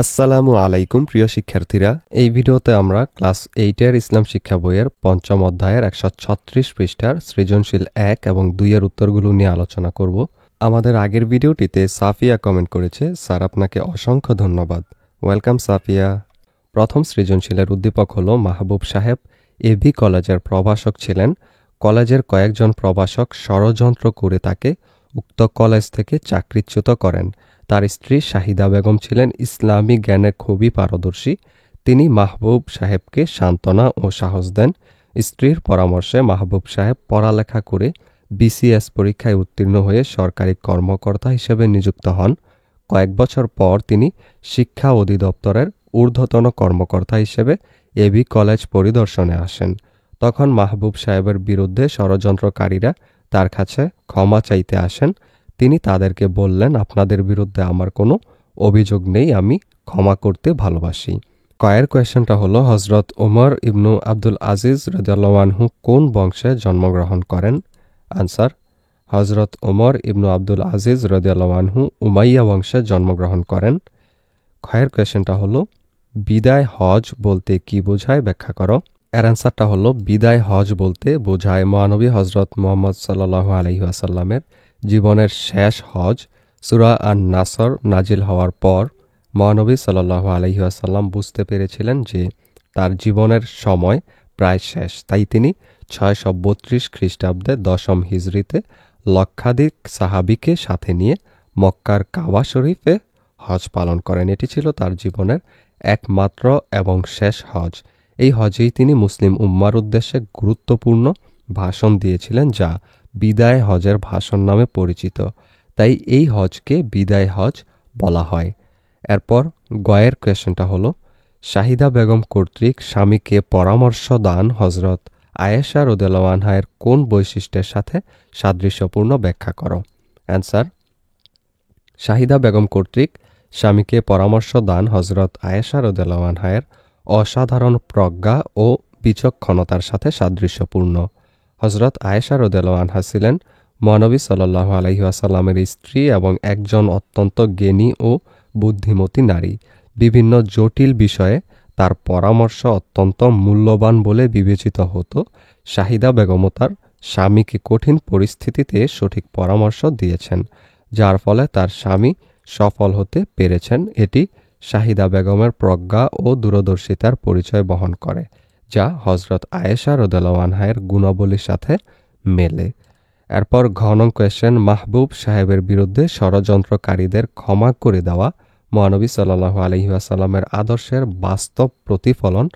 আসসালামু আলাইকুম প্রিয় শিক্ষার্থীরা। এই ভিডিওতে আমরা ক্লাস 8 এর ইসলাম শিক্ষা বইয়ের পঞ্চম অধ্যায়ের 136 পৃষ্ঠার সৃজনশীল 1 এবং 2 এর উত্তরগুলো নিয়ে আলোচনা করব। আমাদের আগের ভিডিওটিতে সাফিয়া কমেন্ট করেছে, স্যার আপনাকে অসংখ্য ধন্যবাদ। ওয়েলকাম সাফিয়া। প্রথম সৃজনশীলের উদ্দীপক হলো মাহবুব সাহেব এবি কলেজের প্রভাষক ছিলেন। কলেজের কয়েকজন প্রভাষক ষড়যন্ত্র করে তাকে উক্ত কলেজ থেকে চাকরিচ্যুত করেন। তার স্ত্রী শাহিদা বেগম ছিলেন ইসলামী জ্ঞানে খুবই পারদর্শী। তিনি মাহবুব সাহেবকে সান্ত্বনা ও সাহস দেন। স্ত্রীর পরামর্শে মাহবুব সাহেব পড়ালেখা করে বিসিএস পরীক্ষায় উত্তীর্ণ হয়ে সরকারি কর্মকর্তা হিসেবে নিযুক্ত হন। কয়েক বছর পর তিনি শিক্ষা অধিদপ্তরের ঊর্ধ্বতন কর্মকর্তা হিসেবে এবি কলেজ পরিদর্শনে আসেন। তখন মাহবুব সাহেবের বিরুদ্ধে ষড়যন্ত্রকারীরা তার কাছে ক্ষমা চাইতে আসেন। তিনি তাদেরকে বললেন, আপনাদের বিরুদ্ধে আমার কোনো অভিযোগ নেই, আমি ক্ষমা করতে ভালোবাসি। কয়ের কোয়েশ্চনটা হলো, হজরত ওমর ইবনু আব্দুল আজিজ রাদিয়াল্লাহু আনহু কোন বংশে জন্মগ্রহণ করেন? আনসার, হজরত ওমর ইবনু আব্দুল আজিজ রাদিয়াল্লাহু আনহু উমাইয়া বংশে জন্মগ্রহণ করেন। খয়ের কোয়েশ্চনটা হলো, বিদায় হজ বলতে কি বোঝায়, ব্যাখ্যা করো। এর অ্যান্সারটা হলো, বিদায় হজ বলতে বোঝায় মহানবী হজরত মুহাম্মদ সাল্লাল্লাহু আলাইহি ওয়াসাল্লামের জীবনের শেষ হজ। সূরা আন-নাসর নাজিল হওয়ার পর মহানবী সাল্লাল্লাহু আলাইহি ওয়াসাল্লাম বুঝতে পেরেছিলেন যে তার জীবনের সময় প্রায় শেষ। তাই তিনি 632 খ্রিস্টাব্দে 10ম হিজরিতে লক্ষাধিক সাহাবীকে সাথে নিয়ে মক্কার কাবা শরীফে হজ পালন করেন। এটি ছিল তার জীবনের একমাত্র এবং শেষ হজ। এই হজেই তিনি মুসলিম উম্মার উদ্দেশ্যে গুরুত্বপূর্ণ ভাষণ দিয়েছিলেন, যা বিদায় হজের ভাষণ নামে পরিচিত। তাই এই হজকে বিদায় হজ বলা হয়। এরপর গয়ের কোয়েশ্চনটা হলো, শাহিদা বেগম কর্তৃক স্বামীকে পরামর্শ দান হজরত আয়েশা রাদিয়াল্লাহু আনহার কোন বৈশিষ্ট্যের সাথে সাদৃশ্যপূর্ণ, ব্যাখ্যা করো। অ্যান্সার, শাহিদা বেগম কর্তৃক স্বামীকে পরামর্শ দান হজরত আয়েশা রাদিয়াল্লাহু আনহার অসাধারণ প্রজ্ঞা ও বিচক্ষণতার সাথে সাদৃশ্যপূর্ণ। হজরত আয়েশা রাদিয়াল্লাহু আনহা ছিলেন মহানবী সাল্লাল্লাহু আলাইহি ওয়াসাল্লামের স্ত্রী এবং একজন অত্যন্ত জ্ঞানী ও বুদ্ধিমতী নারী। বিভিন্ন জটিল বিষয়ে তার পরামর্শ অত্যন্ত মূল্যবান বলে বিবেচিত হতো। শাহিদা বেগমও তার স্বামীকে কঠিন পরিস্থিতিতে সঠিক পরামর্শ দিয়েছেন, যার ফলে তার স্বামী সফল হতে পেরেছেন। এটি শাহিদা বেগমের প্রজ্ঞা ও দূরদর্শিতার পরিচয় বহন করে, যা হজরত আয়েশা রাদিয়াল্লাহু আনহার গুণাবলীর সাথে মেলে। এরপর ঘন কোয়েশ্চেন, মাহবুব সাহেবের বিরুদ্ধে ষড়যন্ত্রকারীদের ক্ষমা করে দেওয়া মহানবী সাল্লাল্লাহু আলাইহি ওয়াসাল্লামের আদর্শের বাস্তব প্রতিফলন,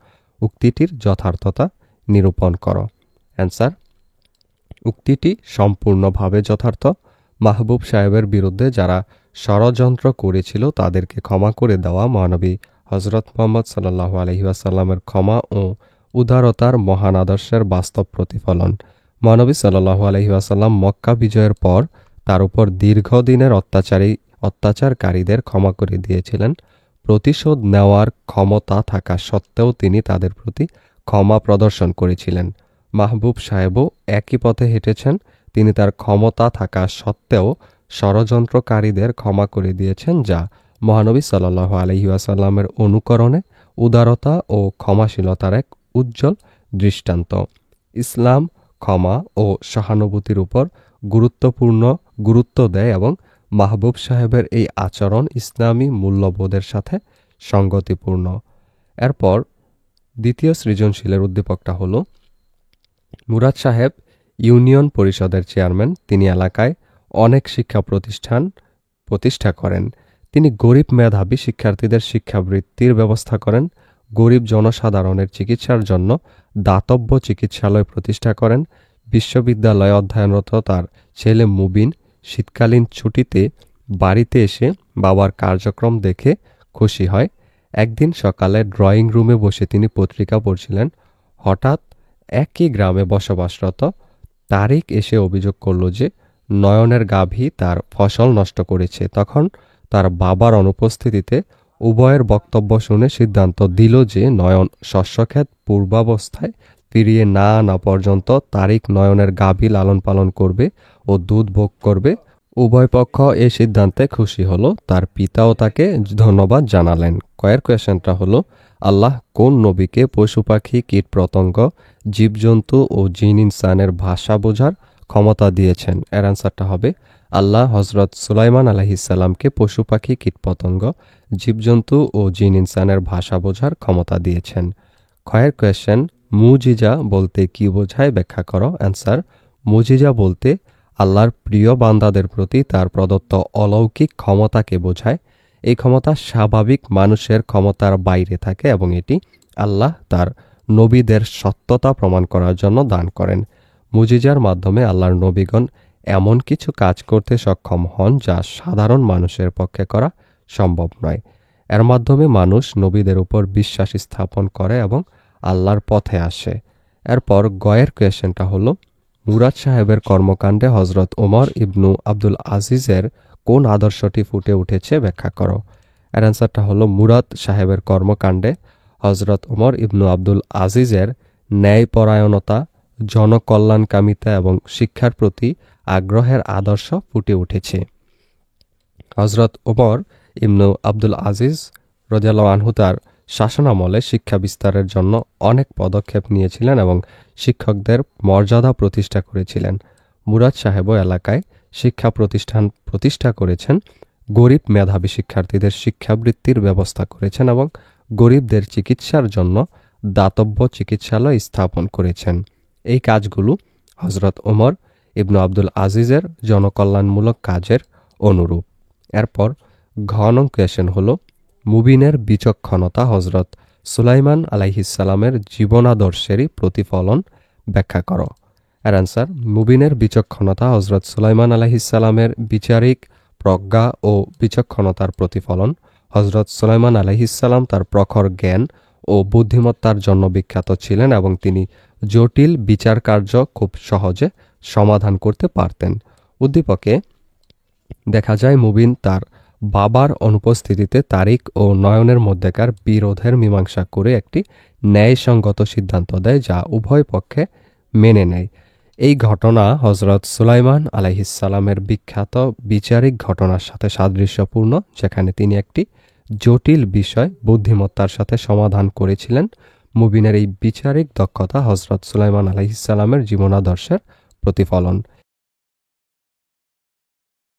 উক্তিটির যথার্থতা নিরূপণ করো। অ্যান্সার, উক্তিটি সম্পূর্ণভাবে যথার্থ। মাহবুব সাহেবের বিরুদ্ধে যারা ষড়যন্ত্র করেছিল তাদেরকে ক্ষমা করে দেওয়া মহানবী হজরত মুহাম্মদ সাল্লাল্লাহু আলাইহি ওয়াসাল্লামের ক্ষমা ও উদারতার মহান আদর্শের বাস্তব প্রতিফলন। মহানবী সাল্লাল্লাহু আলাইহি ওয়াসাল্লাম মক্কা বিজয়ের পর তার উপর দীর্ঘদিনের অত্যাচারকারীদের ক্ষমা করে দিয়েছিলেন। প্রতিশোধ নেওয়ার ক্ষমতা থাকা সত্ত্বেও তিনি তাদের প্রতি ক্ষমা প্রদর্শন করেছিলেন। মাহবুব সাহেবও একই পথে হেঁটেছেন। তিনি তার ক্ষমতা থাকা সত্ত্বেও ষড়যন্ত্রকারীদের ক্ষমা করে দিয়েছেন, যা মহানবী সাল্লাল্লাহু আলাইহি ওয়াসাল্লামের অনুকরণে উদারতা ও ক্ষমাশীলতার এক উজ্জ্বল দৃষ্টান্ত। ইসলাম ক্ষমা ও সহানুভূতির উপর গুরুত্ব দেয় এবং মাহবুব সাহেবের এই আচরণ ইসলামী মূল্যবোধের সাথে সঙ্গতিপূর্ণ। এরপর দ্বিতীয় সৃজনশীলের উদ্দীপকটা হলো, মুরাদ সাহেব ইউনিয়ন পরিষদের চেয়ারম্যান। তিনি এলাকায় অনেক শিক্ষা প্রতিষ্ঠা করেন। তিনি গরিব মেধাবী শিক্ষার্থীদের শিক্ষাবৃত্তির ব্যবস্থা করেন। গরিব জনসাধারণের চিকিৎসার জন্য দাতব্য চিকিৎসালয় প্রতিষ্ঠা করেন। বিশ্ববিদ্যালয়ে অধ্যয়নরত তার ছেলে মুবিন শীতকালীন ছুটিতে বাড়িতে এসে বাবার কার্যক্রম দেখে খুশি হয়। একদিন সকালে ড্রয়িং রুমে বসে তিনি পত্রিকা পড়ছিলেন। হঠাৎ একই গ্রামে বসবাসরত তারিক এসে অভিযোগ করল যে নয়নের গাভী তার ফসল নষ্ট করেছে। তখন তার বাবার অনুপস্থিতিতে উভয়ের বক্তব্য শুনে সিদ্ধান্ত দিল যে নয়ন শস্যক্ষেত পূর্বাবস্থায় ফিরিয়ে না আনা পর্যন্ত তারিক নয়নের গাভী লালন পালন করবে ও দুধ ভোগ করবে। উভয় পক্ষ এই সিদ্ধান্তে খুশি হলো, তার পিতাও তাকে ধন্যবাদ জানালেন। কয়ের কোয়েশ্চেনটা হলো, আল্লাহ কোন নবীকে পশু পাখি কীট পতঙ্গ জীবজন্তু ও জিন ইনসানের ভাষা বোঝার ক্ষমতা দিয়েছেন? এর অ্যান্সারটা হবে আল্লাহ হজরত সুলাইমান আলাইহিসসালামকে পশু পাখি কীট পতঙ্গ জীবজন্তু ও জিন ইনসানের ভাষা বোঝার ক্ষমতা দিয়েছেন। ক্ষয়ের কোয়েশ্চেন, মুজিজা বলতে কি বোঝায়? ব্যাখ্যা করো। অ্যান্সার, মুজিজা বলতে আল্লাহর প্রিয় বান্দাদের প্রতি তার প্রদত্ত অলৌকিক ক্ষমতাকে বোঝায়। এই ক্ষমতা স্বাভাবিক মানুষের ক্ষমতার বাইরে থাকে এবং এটি আল্লাহ তার নবীদের সত্যতা প্রমাণ করার জন্য দান করেন। মুজিজার মাধ্যমে আল্লাহর নবীগণ এমন কিছু কাজ করতে সক্ষম হন যা সাধারণ মানুষের পক্ষে করা সম্ভব নয়। এর মাধ্যমে মানুষ নবীদের উপর বিশ্বাস স্থাপন করে এবং আল্লাহর পথে আসে। এরপর গয়ের কোয়েশ্চেনটা হলো, মুরাদ সাহেবের কর্মকাণ্ডে হজরত ওমর ইবনু আব্দুল আজিজের কোন আদর্শটি ফুটে উঠেছে? ব্যাখ্যা করো। এর অ্যান্সারটা হলো মুরাদ সাহেবের কর্মকাণ্ডে হজরত ওমর ইবনু আব্দুল আজিজের ন্যায়পরায়ণতা, জনকল্যাণকামিতা এবং শিক্ষার প্রতি আগ্রহের আদর্শ ফুটে উঠেছে। হজরত ওমর ইবনু আব্দুল আজিজ রাদিয়াল্লাহু আনহু তার শাসনামলে শিক্ষা বিস্তারের জন্য অনেক পদক্ষেপ নিয়েছিলেন এবং শিক্ষকদের মর্যাদা প্রতিষ্ঠা করেছিলেন। মুরাদ সাহেবও এলাকায় শিক্ষা প্রতিষ্ঠান প্রতিষ্ঠা করেছেন, গরিব মেধাবী শিক্ষার্থীদের শিক্ষাবৃত্তির ব্যবস্থা করেছেন এবং গরিবদের চিকিৎসার জন্য দাতব্য চিকিৎসালয় স্থাপন করেছেন। এই কাজগুলো হজরত ওমর ইবনু আব্দুল আজিজের জনকল্যাণমূলক কাজের অনুরূপ। এরপর ঘন কোয়েশ্চেন হলো, মুবিনের বিচক্ষণতা হজরত সুলাইমান আলাইহিসসালামের জীবনাদর্শেরই প্রতিফলন, ব্যাখ্যা করো। এর অ্যান্সার, মুবিনের বিচক্ষণতা হজরত সুলাইমান আলাইহিসসালামের বিচারিক প্রজ্ঞা ও বিচক্ষণতার প্রতিফলন। হজরত সুলাইমান আলাইহিসসালাম তার প্রখর জ্ঞান ও বুদ্ধিমত্তার জন্য বিখ্যাত ছিলেন এবং তিনি জটিল বিচার কার্য খুব সহজে সমাধান করতে পারতেন। উদ্দীপকে দেখা যায় মুবিন তার বাবার অনুপস্থিতিতে তারিক ও নয়নের মধ্যেকার বিরোধের মীমাংসা করে একটি ন্যায়সঙ্গত সিদ্ধান্ত দেয় যা উভয় পক্ষে মেনে নেয়। এই ঘটনা হজরত সুলাইমান আলাইহিসসালামের বিখ্যাত বিচারিক ঘটনার সাথে সাদৃশ্যপূর্ণ, যেখানে তিনি একটি জটিল বিষয় বুদ্ধিমত্তার সাথে সমাধান করেছিলেন। মুবিনের এই বিচারিক দক্ষতা হজরত সুলাইমান আলাইহিসসালামের জীবনাদর্শের প্রতিফলন।